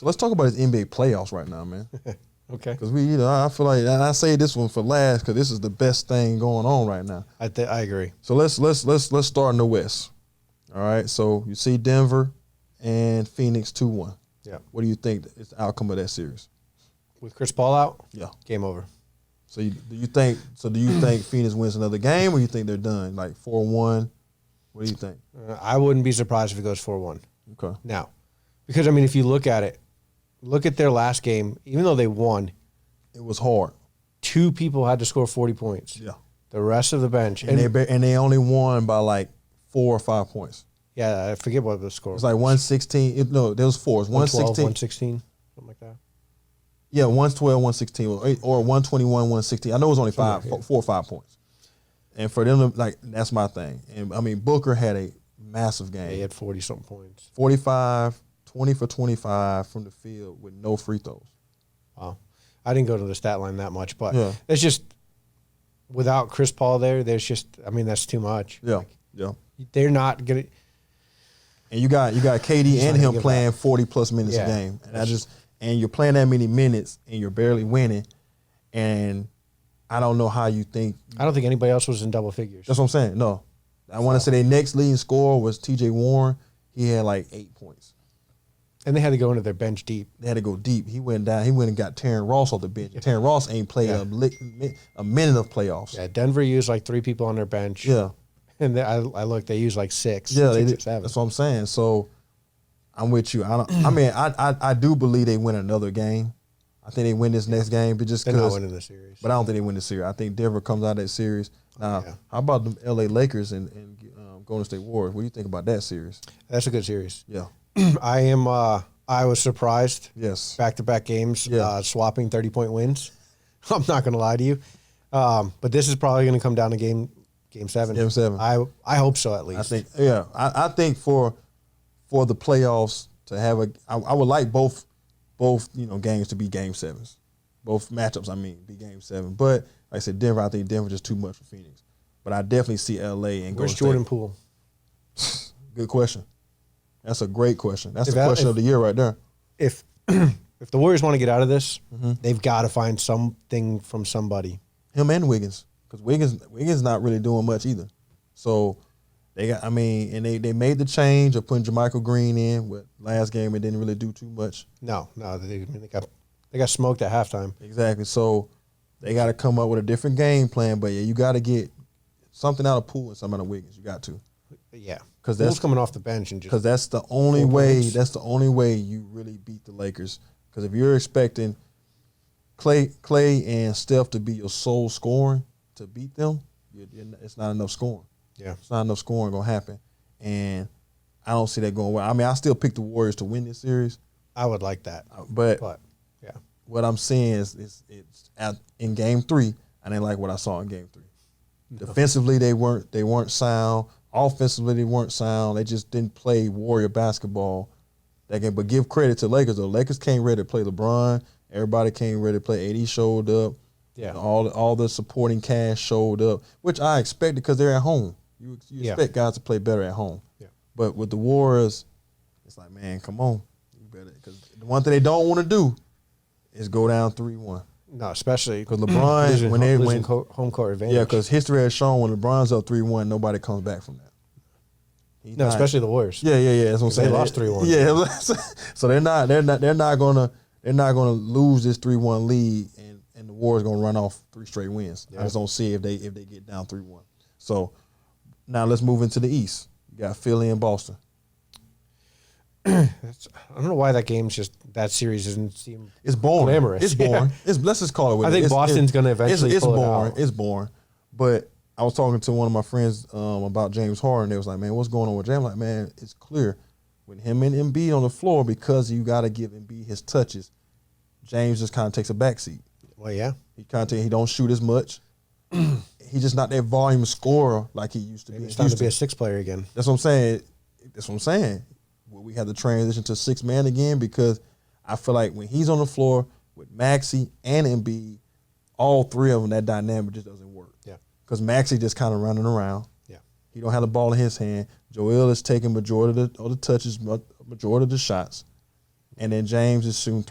So let's talk about this NBA playoffs right now, man. Okay. Because I feel like, and I say this one for last because this is the best thing going on right now. I agree. So let's start in the West. All right. So you see Denver and Phoenix 2-1. Yeah. What do you think is the outcome of that series? With Chris Paul out? Yeah. Game over. So do you think Phoenix wins another game, or you think they're done, like 4-1? What do you think? I wouldn't be surprised if it goes 4-1. Okay. Now, because, I mean, if you look at it, look at their last game. Even though they won, It was hard. 2 people had to score 40 points. Yeah. The rest of the bench. And they only won by like 4 or 5 points. Yeah, I forget what the score It was like 116. No, there was 4. It was 116. 116, something like that. Yeah, 112, 116, or 121, 116. I know it was only 4 or 5 points. And for them, that's my thing. And, I mean, Booker had a massive game. Yeah, he had 40-something points. 45, 20 for 25 from the field with no free throws. Wow. I didn't go to the stat line that much, but Yeah. it's just without Chris Paul there's just, I mean, that's too much. Yeah, yeah. They're not going to. And you got KD and him give playing that. 40-plus minutes a game. And you're playing that many minutes and you're barely winning. And I don't know how you think. I don't think anybody else was in double figures. That's what I'm saying. No. I want to say their next leading scorer was T.J. Warren. He had like 8 points. And they had to go into their bench deep. They had to go deep. He went down. He went and got Terrence Ross off the bench. Terrence Ross ain't played a minute of playoffs. Yeah, Denver used like 3 people on their bench. Yeah. And I looked, they used like 6. Yeah, they 6 or did. 7. That's what I'm saying. So I'm with you. I do believe they win another game. I think they win this next game, but just They're not because. winning the series. But I don't think they win the series. I think Denver comes out of that series. Now, how about the L.A. Lakers and Golden State Warriors? What do you think about that series? That's a good series. Yeah. I was surprised. Yes. Back-to-back games, Yeah. swapping 30-point wins. I'm not going to lie to you. But this is probably going to come down to game 7. Game 7. I hope so, at least. I think for the playoffs to have I would like both games to be game 7s. Both matchups, be game 7. But like I said, Denver, I think Denver just too much for Phoenix. But I definitely see LA and Where's Golden Jordan State. Poole? Good question. That's a great question. That's the question of the year right there. If the Warriors want to get out of this, they've got to find something from somebody. Him and Wiggins, because Wiggins not really doing much either. So they got, and they made the change of putting JaMychal Green in. With last game, it didn't really do too much. No, they got smoked at halftime. Exactly. So they got to come up with a different game plan. But yeah, you got to get something out of Poole and something out of Wiggins. You got to. Yeah, because Poole's coming off the bench and because that's the only way. That's the only way you really beat the Lakers. Because if you're expecting Clay and Steph to be your sole scoring to beat them, it's not enough scoring. Yeah, it's not enough scoring gonna happen, and I don't see that going well. I still pick the Warriors to win this series. I would like that, but yeah, what I'm seeing is it's in Game 3. I didn't like what I saw in Game 3. No. Defensively, they weren't sound. Offensively, they weren't sound. They just didn't play Warrior basketball that game. But give credit to Lakers, though. Lakers came ready to play LeBron. Everybody came ready to play. AD showed up. Yeah. All the supporting cast showed up, which I expected because they're at home. You expect guys to play better at home. Yeah. But with the Warriors, it's like, man, come on. You better. Because the one thing they don't want to do is go down 3-1. No, especially because LeBron when they went home court advantage. Yeah, because history has shown when LeBron's up 3-1, nobody comes back from that. Especially the Warriors. Yeah. That's what I'm saying. They lost 3-1. Yeah, so they're not gonna lose this 3-1 lead, and the Warriors gonna run off 3 straight wins. Yeah. I just don't see if they get down 3-1. So now let's move into the East. You got Philly and Boston. I don't know why that series doesn't seem. It's boring. Glamorous. It's boring. Yeah. Let's just call it. I think Boston's going to eventually. It's pull boring. It out. It's boring. But I was talking to one of my friends about James Harden. They was like, "Man, what's going on with James?" I'm like, man, it's clear with him and Embiid on the floor because you got to give Embiid his touches. James just kind of takes a backseat. Well, yeah. He don't shoot as much. He's just not that volume scorer like he used to be. It's time to be a 6 player again. That's what I'm saying. Well, we have to transition to 6 man again because I feel like when he's on the floor with Maxey and Embiid, all 3 of them, that dynamic just doesn't work. Yeah. Because Maxey just kind of running around. Yeah. He don't have the ball in his hand. Joel is taking majority of the touches, majority of the shots. And then James is shooting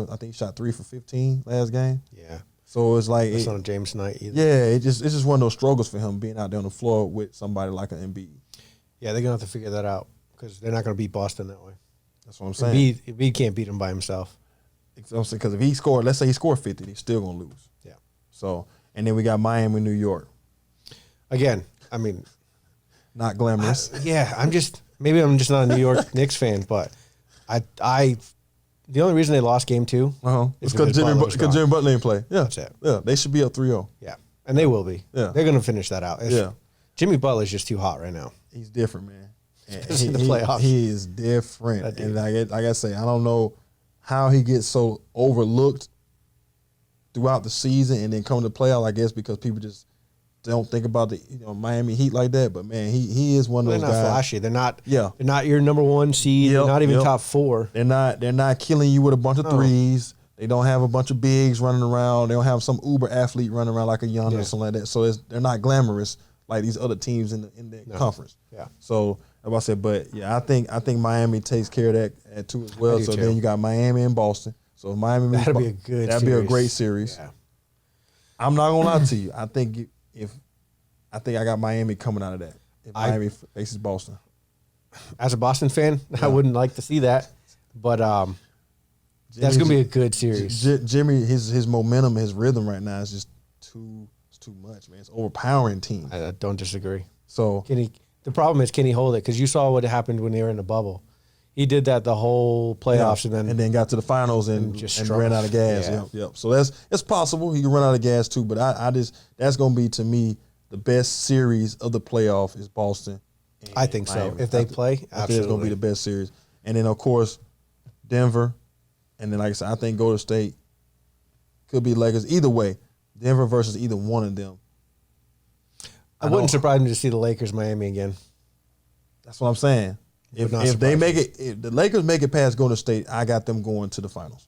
I think he shot 3 for 15 last game. Yeah. So it's like It's not a James night either. Yeah, it's just one of those struggles for him being out there on the floor with somebody like an Embiid. Yeah, they're gonna have to figure that out because they're not gonna beat Boston that way. That's what I'm saying. Embiid can't beat him by himself. Because if he scored, let's say he scored 50, he's still gonna lose. Yeah. So and then we got Miami, New York. Again, I mean, not glamorous. Maybe I'm just not a New York Knicks fan, but the only reason they lost game 2 is because Jimmy Butler didn't play. Yeah, that's it. Yeah, they should be up 3-0. Yeah, and they will be. Yeah, they're gonna finish that out. Jimmy Butler's just too hot right now. He's different, man. In the playoffs, he is different. And like I say, I don't know how he gets so overlooked throughout the season and then come to playoff. I guess because people just don't think about the Miami Heat like that. But man, he is one of those guys. They're not flashy. They're not. Yeah. They're not your number 1 seed. They're not even top 4. They're not killing you with a bunch of threes. They don't have a bunch of bigs running around. They don't have some uber athlete running around like a Giannis or something like that. So they're not glamorous like these other teams in the conference. Yeah. So as I said, but yeah, I think Miami takes care of that too as well. So then you got Miami and Boston. So if Miami that'd be a good. That'd be a great series. Yeah. I'm not gonna lie to you. I think I got Miami coming out of that. If Miami faces Boston. As a Boston fan, I wouldn't like to see that, but that's gonna be a good series. Jimmy, his momentum, his rhythm right now is just too much, man. It's overpowering team. I don't disagree. So the problem is, can he hold it? Because you saw what happened when they were in the bubble. He did that the whole playoffs, and then got to the finals and ran out of gas. Yeah. Yep. So it's possible he can run out of gas too. But I just that's gonna be to me the best series of the playoff is Boston. I think Miami. So. If they play, absolutely, it's gonna be the best series. And then of course Denver, and then like I said, I think Golden State could be Lakers. Either way, Denver versus either one of them. I wouldn't surprise me to see the Lakers Miami again. That's what I'm saying. If they make it, if the Lakers make it past Golden State, I got them going to the finals.